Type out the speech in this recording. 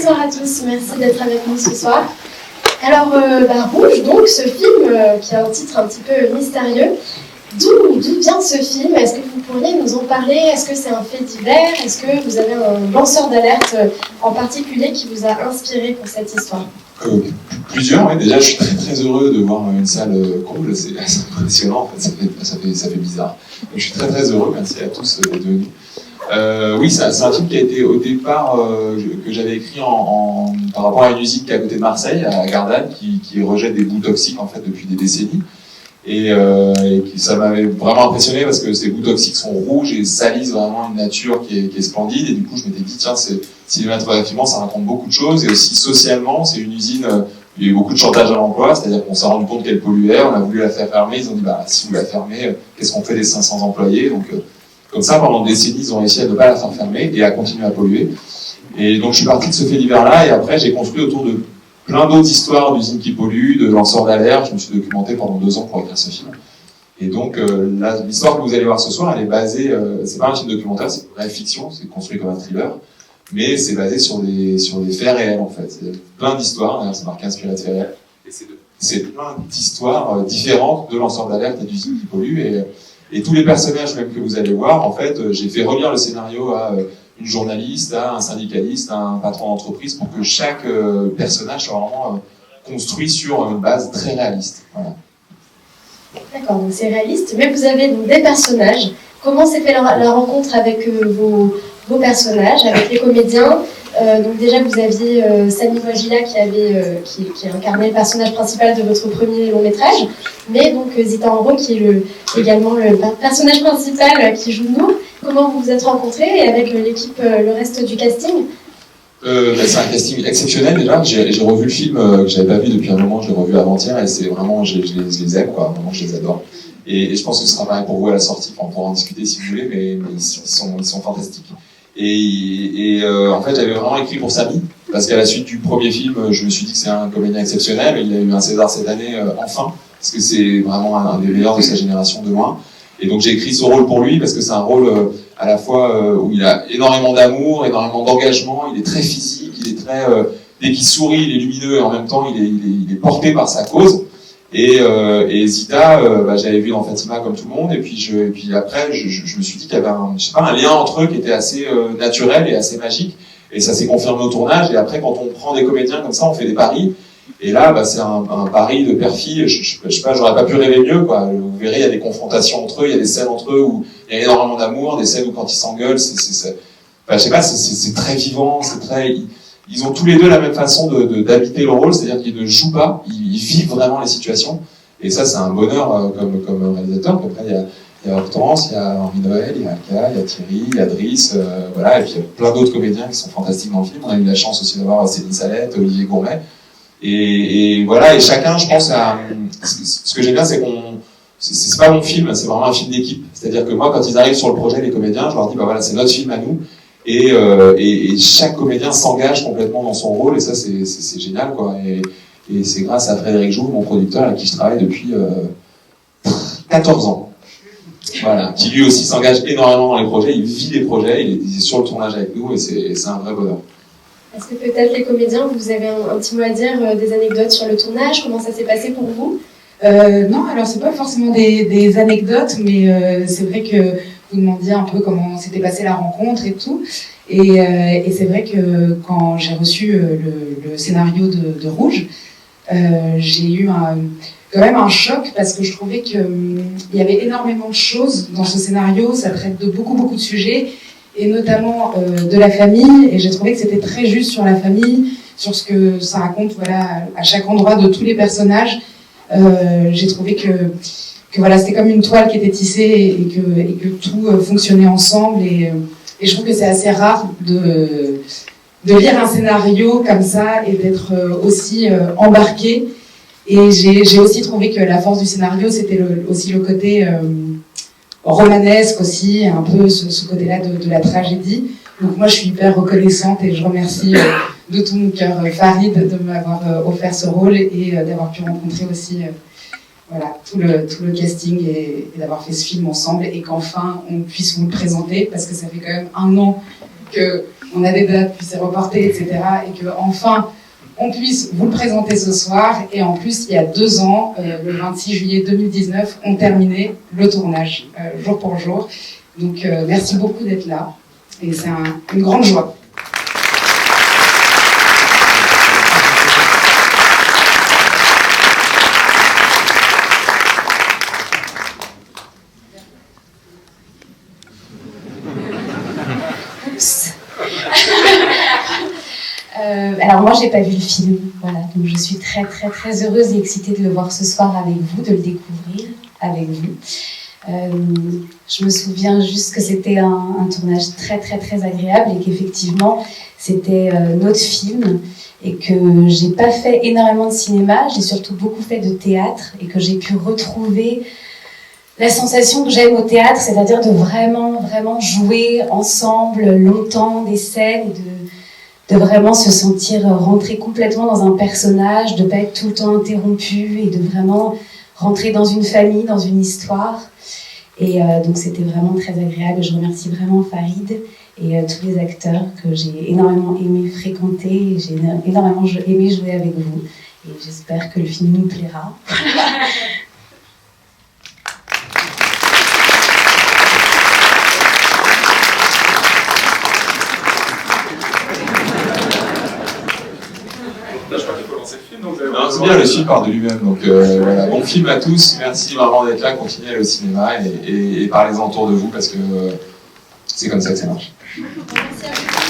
Bonsoir à tous, merci d'être avec nous ce soir. Alors, Rouge, donc, ce film qui a un titre un petit peu mystérieux. D'où vient ce film? Est-ce que vous pourriez nous en parler? Est-ce que c'est un fait divers? Est-ce que vous avez un lanceur d'alerte en particulier qui vous a inspiré pour cette histoire? Plusieurs, oui. Déjà, je suis très très heureux de voir une salle comble. C'est assez impressionnant, en fait. Ça fait bizarre. Donc, je suis très très heureux. Merci à tous d'être venus. Oui, c'est un film qui a été au départ que j'avais écrit par rapport à une usine qui est à côté de Marseille, à Gardanne, qui rejette des boues toxiques en fait depuis des décennies. Et ça m'avait vraiment impressionné parce que ces boues toxiques sont rouges et salissent vraiment une nature qui est splendide. Et du coup, je m'étais dit, tiens, cinématographiquement, ça raconte beaucoup de choses. Et aussi socialement, c'est une usine, il y a eu beaucoup de chantage à l'emploi, c'est-à-dire qu'on s'est rendu compte qu'elle polluait, on a voulu la faire fermer. Ils ont dit, si vous la fermez, qu'est-ce qu'on fait des 500 employés? Donc, comme ça, pendant des décennies, ils ont réussi à ne pas la faire fermer et à continuer à polluer. Et donc, je suis parti de ce fait divers-là et après, j'ai construit autour de plein d'autres histoires d'usines qui polluent, de lanceurs d'alerte. Je me suis documenté pendant 2 ans pour écrire ce film. Et donc, l'histoire que vous allez voir ce soir, elle est basée, c'est pas un film documentaire, c'est une vraie fiction, c'est construit comme un thriller, mais c'est basé sur des faits réels, en fait. C'est plein d'histoires, d'ailleurs, c'est marqué inspiré de faits réels. Et c'est plein d'histoires différentes de lanceurs d'alerte et d'usines qui polluent. Et tous les personnages même que vous allez voir, en fait, j'ai fait relire le scénario à une journaliste, à un syndicaliste, à un patron d'entreprise, pour que chaque personnage soit vraiment construit sur une base très réaliste. Voilà. D'accord, donc c'est réaliste, mais vous avez donc des personnages. Comment s'est fait la rencontre avec vos personnages, avec les comédiens? Donc déjà, vous aviez Samy Ouajila qui incarnait le personnage principal de votre premier long métrage, mais donc Zita Enro qui est également le personnage principal qui joue nous. Comment vous vous êtes rencontrés et avec l'équipe, le reste du casting? C'est un casting exceptionnel déjà. J'ai revu le film que j'avais pas vu depuis un moment, je l'ai revu avant-hier et c'est vraiment, je les aime quoi, vraiment je les adore. Et je pense que ce sera pareil pour vous à la sortie, on pourra en discuter si vous voulez, mais ils sont fantastiques. En fait, j'avais vraiment écrit pour Samy, parce qu'à la suite du premier film, je me suis dit que c'est un comédien exceptionnel. Il a eu un César cette année, enfin, parce que c'est vraiment un des meilleurs de sa génération de loin. Et donc j'ai écrit ce rôle pour lui, parce que c'est un rôle à la fois où il a énormément d'amour, énormément d'engagement, il est très physique, il est très... dès qu'il sourit, il est lumineux, et en même temps, il est porté par sa cause. Et Zita, j'avais vu dans Fatima comme tout le monde, et puis après, je me suis dit qu'il y avait un lien entre eux qui était assez naturel et assez magique, et ça s'est confirmé au tournage. Et après, quand on prend des comédiens comme ça, on fait des paris, et là, c'est un pari de père-fille. Je sais pas, j'aurais pas pu rêver mieux, quoi. Vous verrez, il y a des confrontations entre eux, il y a des scènes entre eux où il y a énormément d'amour, des scènes où quand ils s'engueulent, je sais pas, c'est très vivant, c'est très... Ils ont tous les deux la même façon d'habiter le rôle, c'est-à-dire qu'ils ne jouent pas, ils vivent vraiment les situations. Et ça, c'est un bonheur comme réalisateur. Après, il y a Hortense, il y a Henri Noël, il y a Alka, il y a Thierry, il y a Driss, voilà. Et puis il y a plein d'autres comédiens qui sont fantastiques dans le film. On a eu la chance aussi d'avoir Céline Salette, Olivier Gourmet. Et voilà, et chacun, je pense, ce que j'aime bien, c'est c'est pas mon film, c'est vraiment un film d'équipe. C'est-à-dire que moi, quand ils arrivent sur le projet, les comédiens, je leur dis, voilà, c'est notre film à nous. Et chaque comédien s'engage complètement dans son rôle, et ça c'est génial quoi. Et c'est grâce à Frédéric Jouve, mon producteur, avec qui je travaille depuis 14 ans. Voilà, qui lui aussi s'engage énormément dans les projets, il vit les projets, il est sur le tournage avec nous, et c'est un vrai bonheur. Est-ce que peut-être les comédiens, vous avez un petit mot à dire, des anecdotes sur le tournage? Comment ça s'est passé pour vous? Non, alors c'est pas forcément des anecdotes, mais c'est vrai que vous demandiez un peu comment s'était passée la rencontre et tout. Et c'est vrai que quand j'ai reçu le scénario de Rouge, j'ai eu quand même un choc parce que je trouvais qu'il y avait énormément de choses dans ce scénario. Ça traite de beaucoup de sujets, et notamment de la famille. Et j'ai trouvé que c'était très juste sur la famille, sur ce que ça raconte, voilà, à chaque endroit de tous les personnages. J'ai trouvé que voilà, c'était comme une toile qui était tissée et que tout fonctionnait ensemble. Et je trouve que c'est assez rare de lire un scénario comme ça et d'être aussi embarqué. Et j'ai aussi trouvé que la force du scénario, c'était aussi le côté romanesque aussi, un peu ce côté-là de la tragédie. Donc moi, je suis hyper reconnaissante et je remercie de tout mon cœur Farid de m'avoir offert ce rôle et d'avoir pu rencontrer aussi voilà, tout le casting et d'avoir fait ce film ensemble, et qu'enfin on puisse vous le présenter, parce que ça fait quand même 1 an on a des dates, puis c'est reporté, etc. Et que enfin on puisse vous le présenter ce soir. Et en plus, il y a 2 ans, le 26 juillet 2019, on terminait le tournage, jour pour jour. Donc merci beaucoup d'être là. Et c'est une grande joie. Alors moi j'ai pas vu le film, voilà, donc je suis très très très heureuse et excitée de le voir ce soir avec vous, de le découvrir avec vous. Je me souviens juste que c'était un tournage très très très agréable et qu'effectivement c'était notre film et que j'ai pas fait énormément de cinéma, j'ai surtout beaucoup fait de théâtre et que j'ai pu retrouver la sensation que j'aime au théâtre, c'est-à-dire de vraiment vraiment jouer ensemble longtemps des scènes et de vraiment se sentir rentrer complètement dans un personnage, de pas être tout le temps interrompu et de vraiment rentrer dans une famille, dans une histoire. Et donc c'était vraiment très agréable et je remercie vraiment Farid et tous les acteurs que j'ai énormément aimé fréquenter et j'ai énormément aimé jouer avec vous et j'espère que le film nous plaira. Non, c'est bien, le film part de lui-même. Donc voilà, bon film à tous. Merci vraiment d'être là. Continuez à aller au cinéma et parlez-en autour de vous parce que c'est comme ça que ça marche. Merci à vous.